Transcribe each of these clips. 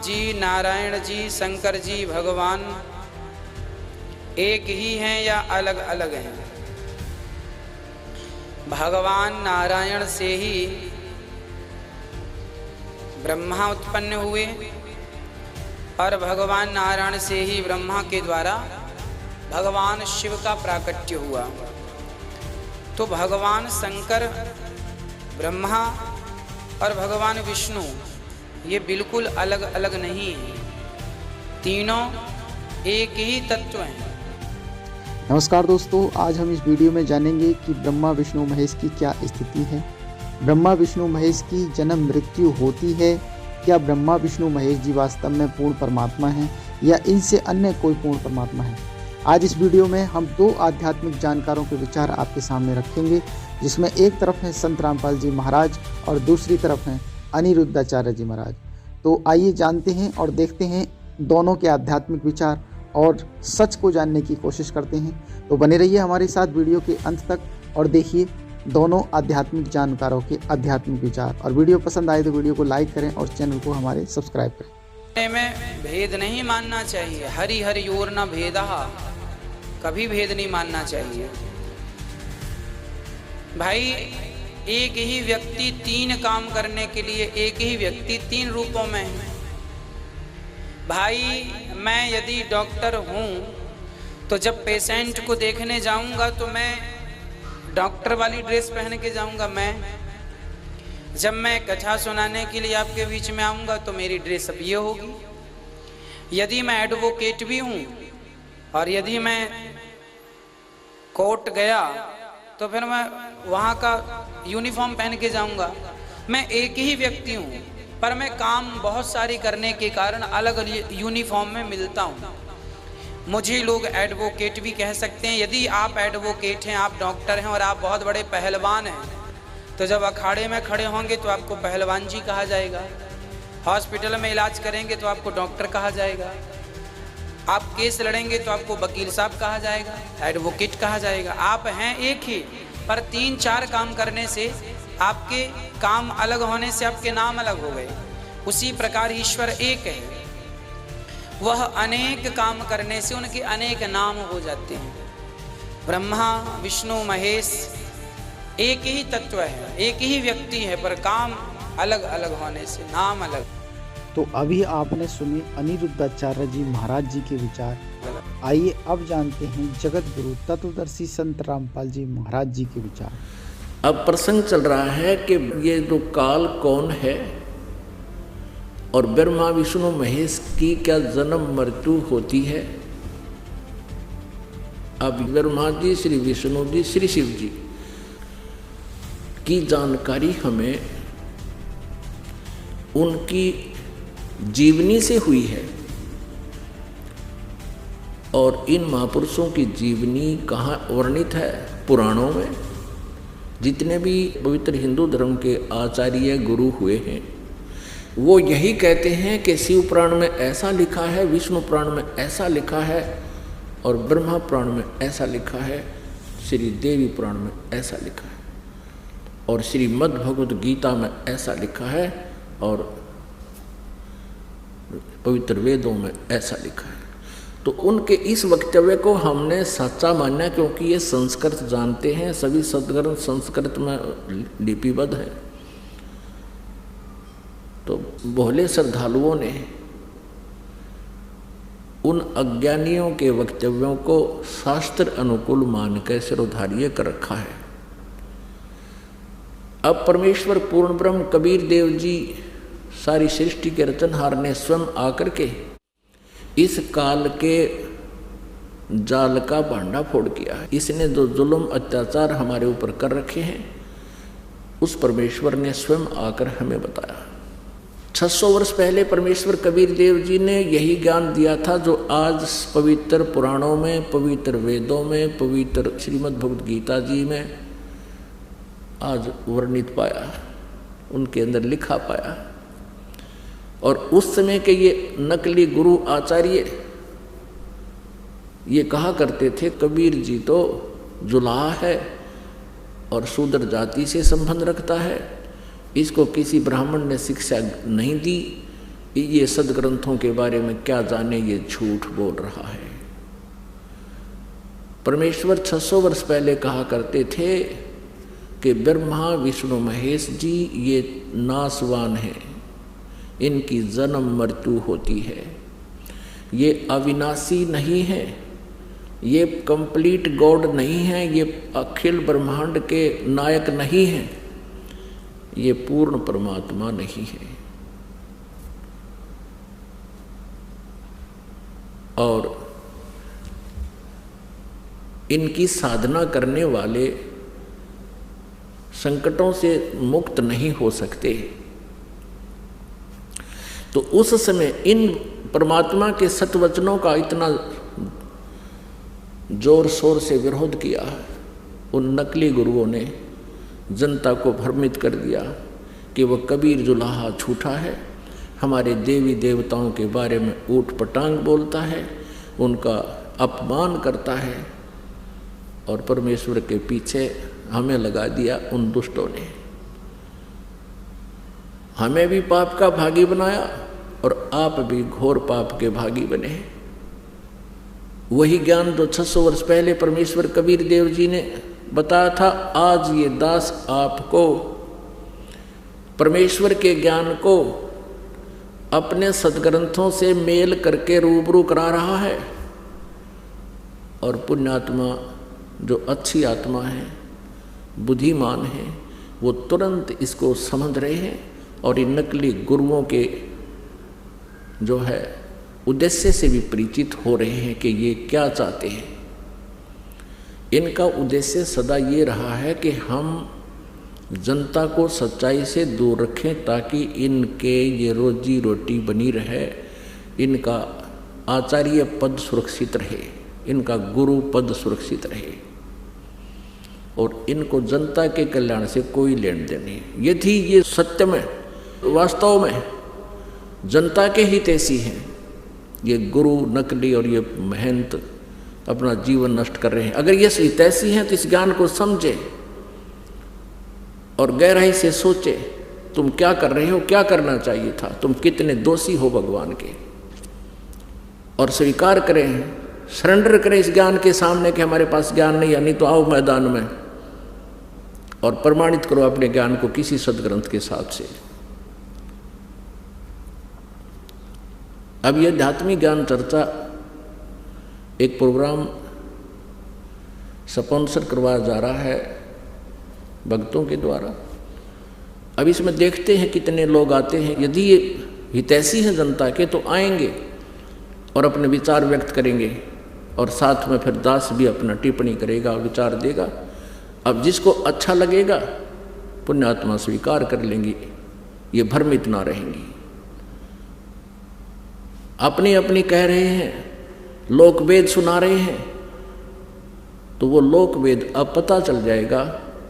जी, नारायण जी, शंकर जी, भगवान एक ही हैं या अलग अलग हैं? भगवान नारायण से ही ब्रह्मा उत्पन्न हुए और भगवान नारायण से ही ब्रह्मा के द्वारा भगवान शिव का प्राकट्य हुआ। तो भगवान शंकर, ब्रह्मा और भगवान विष्णु ये बिल्कुल अलग अलग नहीं हैं, तीनों एक ही तत्व हैं। नमस्कार दोस्तों, आज हम इस वीडियो में जानेंगे कि ब्रह्मा विष्णु महेश की क्या स्थिति है। ब्रह्मा विष्णु महेश की जन्म मृत्यु होती है? क्या ब्रह्मा विष्णु महेश जी वास्तव में पूर्ण परमात्मा हैं या इनसे अन्य कोई पूर्ण परमात्मा है? आज इस वीडियो में हम दो आध्यात्मिक जानकारों के विचार आपके सामने रखेंगे, जिसमें एक तरफ हैं संत रामपाल जी महाराज और दूसरी तरफ हैं अनिरुद्धाचार्य जी महाराज। तो आइए जानते हैं और देखते हैं दोनों के आध्यात्मिक विचार और सच को जानने की कोशिश करते हैं। तो बने रहिए हमारे साथ वीडियो के अंत तक और देखिए दोनों आध्यात्मिक जानकारों के आध्यात्मिक विचार। और वीडियो पसंद आए तो वीडियो को लाइक करें और चैनल को हमारे सब्सक्राइब करें। में भेद नहीं मानना चाहिए, हरि हरि योर न भेदः, कभी भेद नहीं मानना चाहिए। भाई एक ही व्यक्ति तीन काम करने के लिए, एक ही व्यक्ति तीन रूपों में है। भाई मैं यदि डॉक्टर हूँ तो जब पेशेंट को देखने जाऊँगा तो मैं डॉक्टर वाली ड्रेस पहन के जाऊँगा। मैं जब मैं कथा सुनाने के लिए आपके बीच में आऊँगा तो मेरी ड्रेस अब ये होगी। यदि मैं एडवोकेट भी हूँ और यदि मैं कोर्ट गया तो फिर मैं वहाँ का यूनिफॉर्म पहन के जाऊँगा। मैं एक ही व्यक्ति हूँ पर मैं काम बहुत सारी करने के कारण अलग अलग यूनिफॉर्म में मिलता हूँ। मुझे लोग एडवोकेट भी कह सकते हैं। यदि आप एडवोकेट हैं, आप डॉक्टर हैं और आप बहुत बड़े पहलवान हैं, तो जब अखाड़े में खड़े होंगे तो आपको पहलवान जी कहा जाएगा। हॉस्पिटल में इलाज करेंगे तो आपको डॉक्टर कहा जाएगा। आप केस लड़ेंगे तो आपको वकील साहब कहा जाएगा, एडवोकेट कहा जाएगा। आप हैं एक ही, पर तीन चार काम करने से, आपके काम अलग होने से आपके नाम अलग हो गए। उसी प्रकार ईश्वर एक है, वह अनेक काम करने से उनके अनेक नाम हो जाते हैं। ब्रह्मा विष्णु महेश एक ही तत्व है, एक ही व्यक्ति है, पर काम अलग अलग होने से नाम अलग। तो अभी आपने सुने अनिरुद्धाचार्य जी महाराज जी के विचार। आइए अब जानते हैं जगत गुरु तत्वदर्शी संत रामपाल जी महाराज जी के विचार। अब प्रसंग चल रहा है कि ये जो काल कौन है और ब्रह्मा विष्णु महेश की क्या जन्म मृत्यु होती है। अब ब्रह्मा जी, श्री विष्णु जी, श्री शिव जी की जानकारी हमें उनकी जीवनी से हुई है। और इन महापुरुषों की जीवनी कहाँ वर्णित है? पुराणों में। जितने भी पवित्र हिंदू धर्म के आचार्य गुरु हुए हैं वो यही कहते हैं कि शिव पुराण में ऐसा लिखा है, विष्णु पुराण में ऐसा लिखा है और ब्रह्मा पुराण में ऐसा लिखा है, श्री देवी पुराण में ऐसा लिखा है और श्रीमद् भगवद गीता में ऐसा लिखा है और पवित्र वेदों में ऐसा लिखा है। तो उनके इस वक्तव्य को हमने सच्चा माना, क्योंकि ये संस्कृत जानते हैं, सभी सदग्रंथ संस्कृत में लिपिबद्ध है। तो भोले श्रद्धालुओं ने उन अज्ञानियों के वक्तव्यों को शास्त्र अनुकूल मान कर सिरोधार्य कर रखा है। अब परमेश्वर पूर्ण ब्रह्म कबीर देव जी सारी सृष्टि के रचनहार ने स्वयं आकर के इस काल के जाल का भांडा फोड़ किया है। इसने जो जुल्म अत्याचार हमारे ऊपर कर रखे हैं उस परमेश्वर ने स्वयं आकर हमें बताया। 600 वर्ष पहले परमेश्वर कबीर देव जी ने यही ज्ञान दिया था जो आज पवित्र पुराणों में, पवित्र वेदों में, पवित्र श्रीमद् भगवद गीता जी में आज वर्णित पाया, उनके अंदर लिखा पाया। और उस समय के ये नकली गुरु आचार्य ये कहा करते थे कबीर जी तो जुलाहा है और शूद्र जाति से संबंध रखता है, इसको किसी ब्राह्मण ने शिक्षा नहीं दी, ये सदग्रंथों के बारे में क्या जाने, ये झूठ बोल रहा है। परमेश्वर 600 वर्ष पहले कहा करते थे कि ब्रह्मा विष्णु महेश जी ये नासवान हैं, इनकी जन्म मृत्यु होती है, ये अविनाशी नहीं है, ये कंप्लीट गॉड नहीं है, ये अखिल ब्रह्मांड के नायक नहीं है, ये पूर्ण परमात्मा नहीं है। और इनकी साधना करने वाले संकटों से मुक्त नहीं हो सकते। तो उस समय इन परमात्मा के सतवचनों का इतना जोर शोर से विरोध किया, उन नकली गुरुओं ने जनता को भ्रमित कर दिया कि वह कबीर जुलाहा झूठा है, हमारे देवी देवताओं के बारे में ऊट पटांग बोलता है, उनका अपमान करता है। और परमेश्वर के पीछे हमें लगा दिया उन दुष्टों ने, हमें भी पाप का भागी बनाया और आप भी घोर पाप के भागी बने। वही ज्ञान जो 600 वर्ष पहले परमेश्वर कबीर देव जी ने बताया था, आज ये दास आपको परमेश्वर के ज्ञान को अपने सदग्रंथों से मेल करके रूबरू करा रहा है। और पुण्यात्मा जो अच्छी आत्मा है, बुद्धिमान है, वो तुरंत इसको समझ रहे हैं और इन नकली गुरुओं के जो है उद्देश्य से भी परिचित हो रहे हैं कि ये क्या चाहते हैं। इनका उद्देश्य सदा ये रहा है कि हम जनता को सच्चाई से दूर रखें ताकि इनके ये रोजी रोटी बनी रहे, इनका आचार्य पद सुरक्षित रहे, इनका गुरु पद सुरक्षित रहे और इनको जनता के कल्याण से कोई लेन देन नहीं। यदि ये सत्य में वास्तव में जनता के हितैषी हैं, ये गुरु नकली और ये महंत अपना जीवन नष्ट कर रहे हैं, अगर ये हितैषी हैं तो इस ज्ञान को समझे और गहराई से सोचे तुम क्या कर रहे हो, क्या करना चाहिए था, तुम कितने दोषी हो भगवान के, और स्वीकार करें, सरेंडर करें इस ज्ञान के सामने कि हमारे पास ज्ञान नहीं है। नहीं तो आओ मैदान में और प्रमाणित करो अपने ज्ञान को किसी सदग्रंथ के साथ से। अब यह आध्यात्मिक ज्ञान चर्चा एक प्रोग्राम स्पॉन्सर करवाया जा रहा है भक्तों के द्वारा। अब इसमें देखते हैं कितने लोग आते हैं। यदि ये हितैषी हैं जनता के तो आएंगे और अपने विचार व्यक्त करेंगे और साथ में फिर दास भी अपना टिप्पणी करेगा, विचार देगा। अब जिसको अच्छा लगेगा पुण्यात्मा स्वीकार कर लेंगी, ये भ्रमित ना रहेंगी। अपनी अपनी कह रहे हैं, लोक वेद सुना रहे हैं, तो वो लोक वेद अब पता चल जाएगा।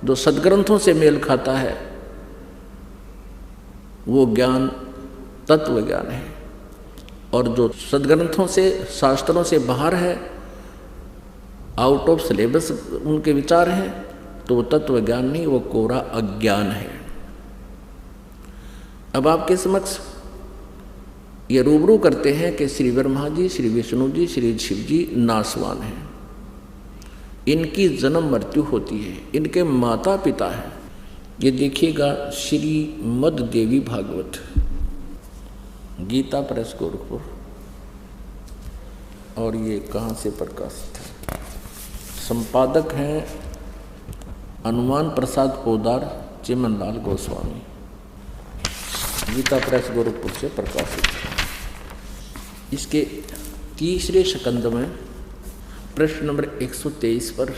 जो सदग्रंथों से मेल खाता है वो ज्ञान तत्व ज्ञान है, और जो सदग्रंथों से शास्त्रों से बाहर है, आउट ऑफ सिलेबस उनके विचार हैं, तो वो तत्व ज्ञान नहीं, वो कोरा अज्ञान है। अब आपके समक्ष ये रूबरू करते हैं कि श्री ब्रह्मा जी, श्री विष्णु जी, श्री शिव जी नासवान हैं, इनकी जन्म मृत्यु होती है, इनके माता पिता हैं। ये देखिएगा श्री मद देवी भागवत, गीता प्रेस गोरखपुर, और ये कहाँ से प्रकाशित है, संपादक हैं हनुमान प्रसाद पोदार, चिमनलाल गोस्वामी, गीता प्रेस गोरखपुर से प्रकाशित है। इसके तीसरे स्कंद में प्रश्न नंबर 123 पर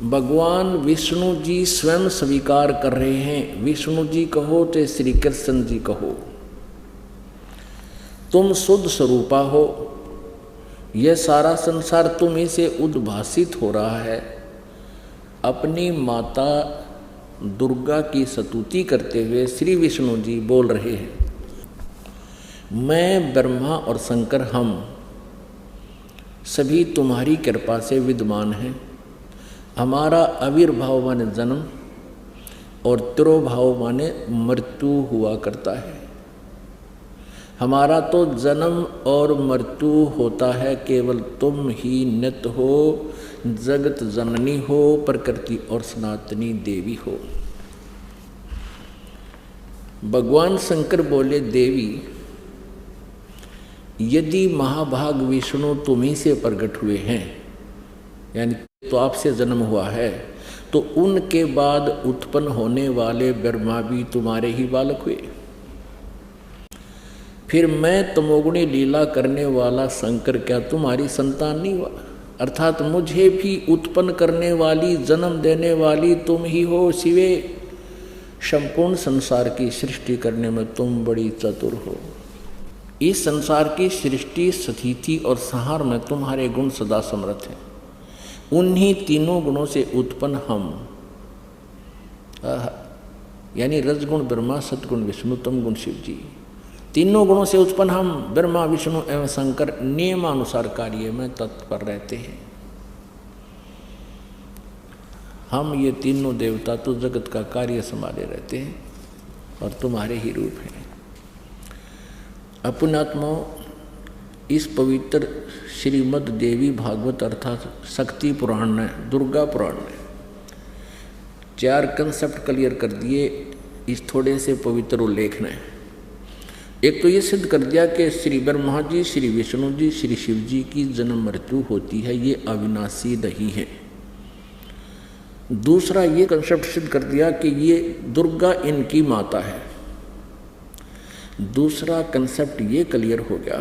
भगवान विष्णु जी स्वयं स्वीकार कर रहे हैं, विष्णु जी कहो तो श्री कृष्ण जी कहो, तुम शुद्ध स्वरूपा हो, यह सारा संसार तुम ही से उद्भासित हो रहा है। अपनी माता दुर्गा की स्तुति करते हुए श्री विष्णु जी बोल रहे हैं, मैं ब्रह्मा और शंकर हम सभी तुम्हारी कृपा से विद्यमान हैं। हमारा आविर्भाव माने जन्म और तिरोभाव माने मृत्यु हुआ करता है। हमारा तो जन्म और मृत्यु होता है, केवल तुम ही नित्य हो, जगत जननी हो, प्रकृति और सनातनी देवी हो। भगवान शंकर बोले, देवी यदि महाभाग विष्णु तुम्ही से प्रकट हुए हैं, यानी तो आपसे जन्म हुआ है, तो उनके बाद उत्पन्न होने वाले ब्रह्मा भी तुम्हारे ही बालक हुए। फिर मैं तमोगुणी लीला करने वाला शंकर क्या तुम्हारी संतान नहीं हुआ? अर्थात मुझे भी उत्पन्न करने वाली, जन्म देने वाली तुम ही हो शिवे। संपूर्ण संसार की सृष्टि करने में तुम बड़ी चतुर हो। इस संसार की सृष्टि, स्थिति और संहार में तुम्हारे गुण सदा समर्थ हैं। उन्हीं तीनों गुणों से उत्पन्न हम, यानी रजगुण ब्रह्मा, सतगुण विष्णु, तम गुण शिव जी, तीनों गुणों से उत्पन्न हम ब्रह्मा, विष्णु एवं शंकर नियमानुसार कार्य में तत्पर रहते हैं। हम ये तीनों देवता तो जगत का कार्य संभाले रहते हैं और तुम्हारे ही रूप हैं। अपनात्मा इस पवित्र श्रीमद् देवी भागवत अर्थात शक्ति पुराण ने, दुर्गा पुराण ने 4 कंसेप्ट क्लियर कर दिए इस थोड़े से पवित्र उल्लेख ने। एक तो ये सिद्ध कर दिया कि श्री ब्रह्मा जी, श्री विष्णु जी, श्री शिव जी की जन्म मृत्यु होती है, ये अविनाशी नहीं है। दूसरा ये कंसेप्ट सिद्ध कर दिया कि ये दुर्गा इनकी माता है। दूसरा कंसेप्ट ये क्लियर हो गया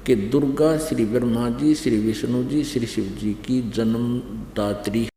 कि दुर्गा श्री ब्रह्मा जी, श्री विष्णु जी, श्री शिव जी की जन्मदात्री